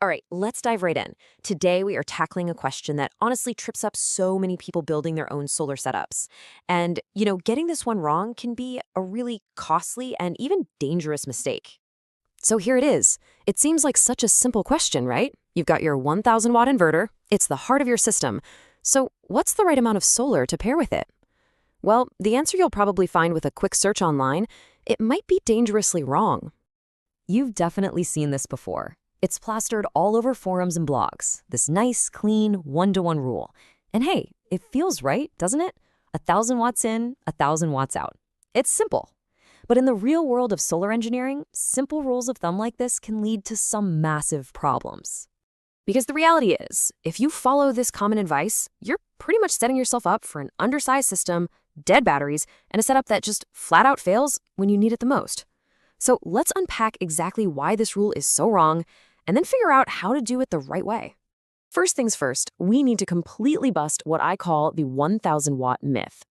All right, let's dive right in. Today, we are tackling a question that honestly trips up so many people building their own solar setups. And, getting this one wrong can be a really costly and even dangerous mistake. So here it is. It seems like such a simple question, right? You've got your 1000-watt inverter. It's the heart of your system. So what's the right amount of solar to pair with it? Well, the answer you'll probably find with a quick search online. It might be dangerously wrong. You've definitely seen this before. It's plastered all over forums and blogs, this nice, clean, one-to-one rule. And hey, it feels right, doesn't it? 1000 watts in, 1000 watts out. It's simple. But in the real world of solar engineering, simple rules of thumb like this can lead to some massive problems. Because the reality is, if you follow this common advice, you're pretty much setting yourself up for an undersized system, dead batteries, and a setup that just flat out fails when you need it the most. So let's unpack exactly why this rule is so wrong, and then figure out how to do it the right way. First things first, we need to completely bust what I call the 1000-watt myth.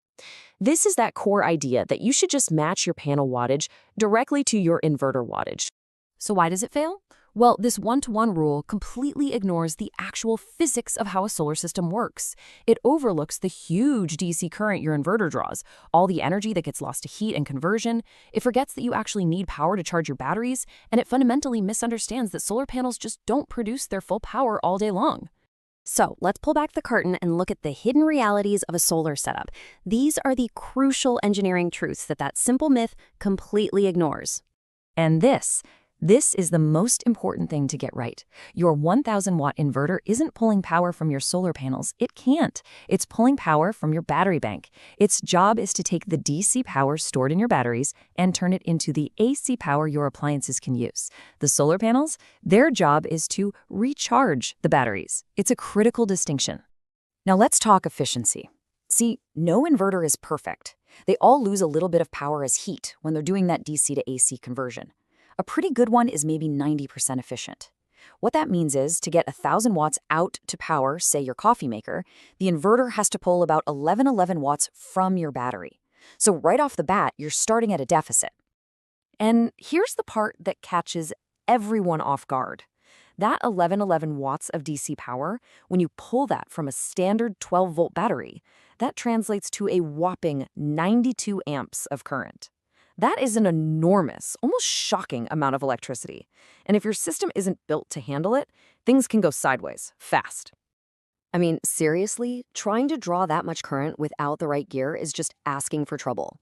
This is that core idea that you should just match your panel wattage directly to your inverter wattage. So why does it fail? Well, this one-to-one rule completely ignores the actual physics of how a solar system works. It overlooks the huge DC current your inverter draws, all the energy that gets lost to heat and conversion. It forgets that you actually need power to charge your batteries, and it fundamentally misunderstands that solar panels just don't produce their full power all day long. So let's pull back the curtain and look at the hidden realities of a solar setup. These are the crucial engineering truths that simple myth completely ignores. And this is the most important thing to get right. Your 1000-watt inverter isn't pulling power from your solar panels. It can't. It's pulling power from your battery bank. Its job is to take the DC power stored in your batteries and turn it into the AC power your appliances can use. The solar panels, their job is to recharge the batteries. It's a critical distinction. Now let's talk efficiency. See, no inverter is perfect. They all lose a little bit of power as heat when they're doing that DC to AC conversion. A pretty good one is maybe 90% efficient. What that means is, to get 1000 watts out to power, say your coffee maker, the inverter has to pull about 1111 watts from your battery. So right off the bat, you're starting at a deficit. And here's the part that catches everyone off guard. That 1111 watts of DC power, when you pull that from a standard 12-volt battery, that translates to a whopping 92 amps of current. That is an enormous, almost shocking amount of electricity. And if your system isn't built to handle it, things can go sideways, fast. I mean, seriously, trying to draw that much current without the right gear is just asking for trouble.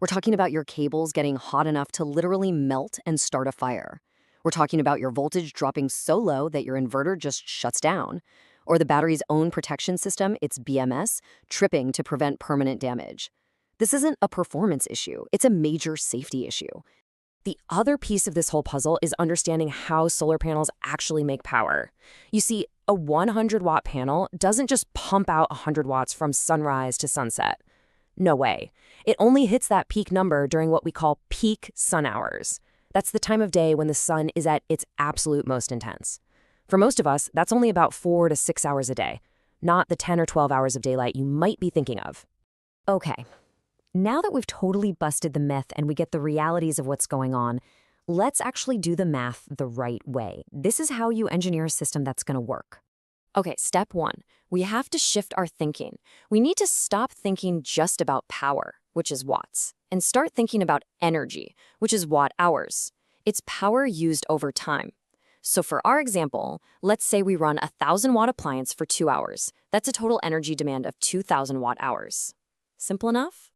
We're talking about your cables getting hot enough to literally melt and start a fire. We're talking about your voltage dropping so low that your inverter just shuts down. Or the battery's own protection system, its BMS, tripping to prevent permanent damage. This isn't a performance issue, it's a major safety issue. The other piece of this whole puzzle is understanding how solar panels actually make power. You see, a 100-watt panel doesn't just pump out 100 watts from sunrise to sunset. No way. It only hits that peak number during what we call peak sun hours. That's the time of day when the sun is at its absolute most intense. For most of us, that's only about 4 to 6 hours a day, not the 10 or 12 hours of daylight you might be thinking of. Okay. Now that we've totally busted the myth and we get the realities of what's going on, let's actually do the math the right way. This is how you engineer a system that's going to work. Okay, step one, we have to shift our thinking. We need to stop thinking just about power, which is watts, and start thinking about energy, which is watt hours. It's power used over time. So for our example, let's say we run a 1000-watt appliance for 2 hours. That's a total energy demand of 2000 watt hours. Simple enough?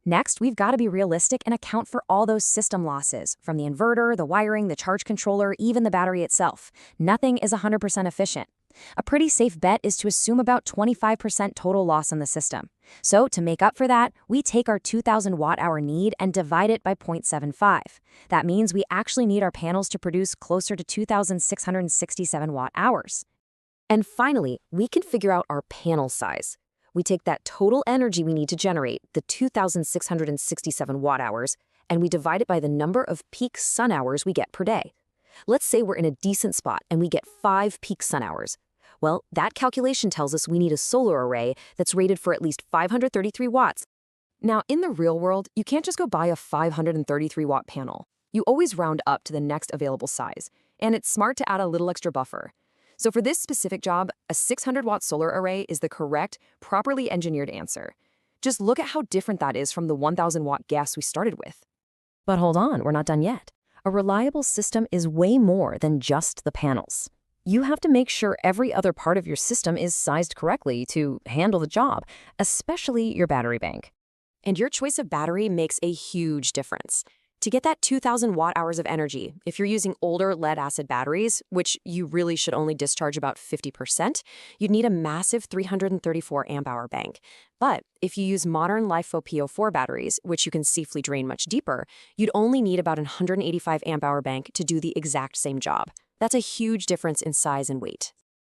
Next, we've got to be realistic and account for all those system losses, from the inverter, the wiring, the charge controller, even the battery itself. Nothing is 100% efficient. A pretty safe bet is to assume about 25% total loss in the system. So to make up for that, we take our 2000 watt-hour need and divide it by 0.75. That means we actually need our panels to produce closer to 2,667 watt-hours. And finally, we can figure out our panel size. We take that total energy we need to generate, the 2,667 watt-hours, and we divide it by the number of peak sun hours we get per day. Let's say we're in a decent spot and we get 5 peak sun hours. Well, that calculation tells us we need a solar array that's rated for at least 533 watts. Now, in the real world, you can't just go buy a 533-watt panel. You always round up to the next available size. and it's smart to add a little extra buffer. So for this specific job, a 600-watt solar array is the correct, properly engineered answer. Just look at how different that is from the 1000-watt gas we started with. But hold on, we're not done yet. A reliable system is way more than just the panels. You have to make sure every other part of your system is sized correctly to handle the job, especially your battery bank. And your choice of battery makes a huge difference. To get that 2,000 watt-hours of energy, if you're using older lead-acid batteries, which you really should only discharge about 50%, you'd need a massive 334 amp-hour bank. But if you use modern LiFePO PO4 batteries, which you can safely drain much deeper, you'd only need about a 185 amp-hour bank to do the exact same job. That's a huge difference in size and weight.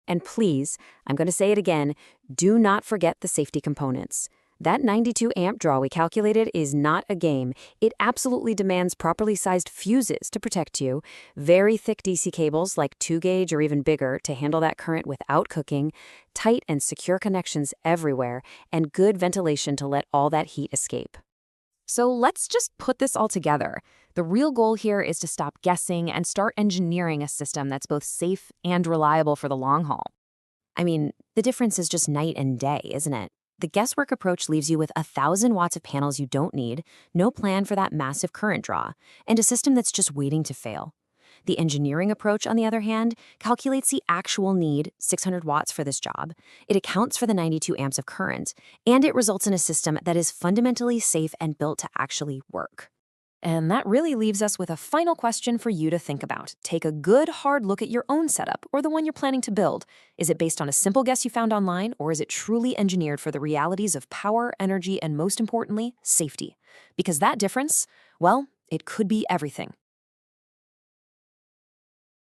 And please, I'm going to say it again, do not forget the safety components. That 92 amp draw we calculated is not a game. It absolutely demands properly sized fuses to protect you, very thick DC cables like 2-gauge or even bigger to handle that current without cooking, tight and secure connections everywhere, and good ventilation to let all that heat escape. So let's just put this all together. The real goal here is to stop guessing and start engineering a system that's both safe and reliable for the long haul. I mean, the difference is just night and day, isn't it? The guesswork approach leaves you with 1,000 watts of panels you don't need, no plan for that massive current draw, and a system that's just waiting to fail. The engineering approach, on the other hand, calculates the actual need, 600 watts for this job. It accounts for the 92 amps of current, and it results in a system that is fundamentally safe and built to actually work. And that really leaves us with a final question for you to think about. Take a good, hard look at your own setup or the one you're planning to build. Is it based on a simple guess you found online, or is it truly engineered for the realities of power, energy, and most importantly, safety? Because that difference, well, it could be everything.